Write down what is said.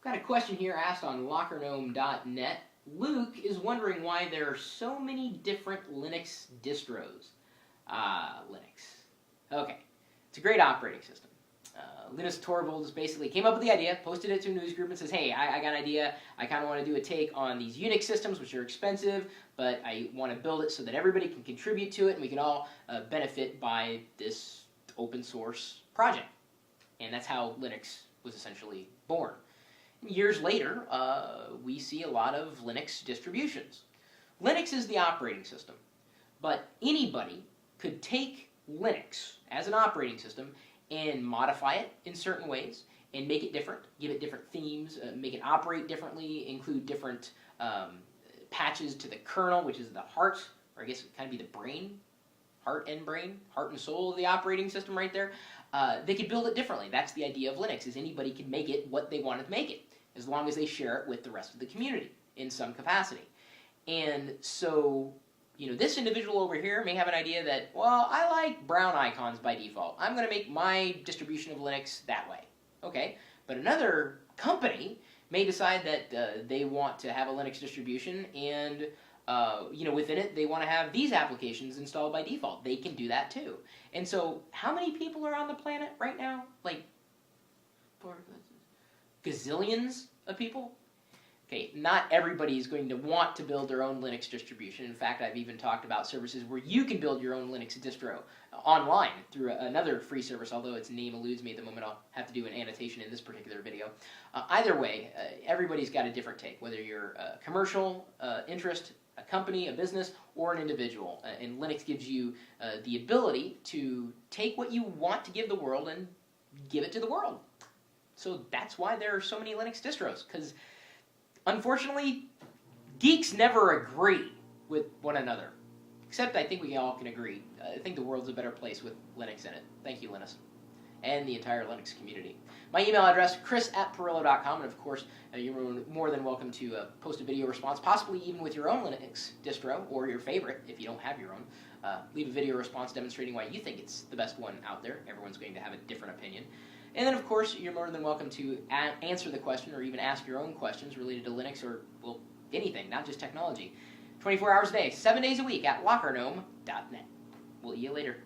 Got a question here asked on lockergnome.net. Luke is wondering why there are so many different Linux distros. Linux. Okay, it's a great operating system. Linus Torvalds basically came up with the idea, posted it to a news group, and says, hey, I got an idea. I kind of want to do a take on these Unix systems, which are expensive, but I want to build it so that everybody can contribute to it, and we can all benefit by this open source project. And that's how Linux was essentially born. Years later, we see a lot of Linux distributions. Linux is the operating system, but anybody could take Linux as an operating system and modify it in certain ways and make it different, give it different themes, make it operate differently, include different patches to the kernel, which is the heart, or I guess it would kind of be the brain, heart and soul of the operating system right there. They could build it differently. That's the idea of Linux, is anybody can make it what they want to make it, as long as they share it with the rest of the community in some capacity. And so, this individual over here may have an idea that, well, I like brown icons by default. I'm going to make my distribution of Linux that way. Okay, but another company may decide that they want to have a Linux distribution and within it they want to have these applications installed by default. They can do that too. And so how many people are on the planet right now? Like gazillions of people? Okay, not everybody is going to want to build their own Linux distribution. In fact, I've even talked about services where you can build your own Linux distro online through another free service, although its name eludes me at the moment. I'll have to do an annotation in this particular video. Either way, everybody's got a different take, whether you're a commercial interest, a company, a business, or an individual. And Linux gives you the ability to take what you want to give the world and give it to the world. So that's why there are so many Linux distros, because unfortunately, geeks never agree with one another. Except I think we all can agree. I think the world's a better place with Linux in it. Thank you, Linus. And the entire Linux community. My email address, chris@pirillo.com, and of course, you're more than welcome to post a video response, possibly even with your own Linux distro, or your favorite, if you don't have your own. Leave a video response demonstrating why you think it's the best one out there. Everyone's going to have a different opinion. And then, of course, you're more than welcome to answer the question or even ask your own questions related to Linux or, well, anything, not just technology. 24 hours a day, 7 days a week at lockergnome.net. We'll see you later.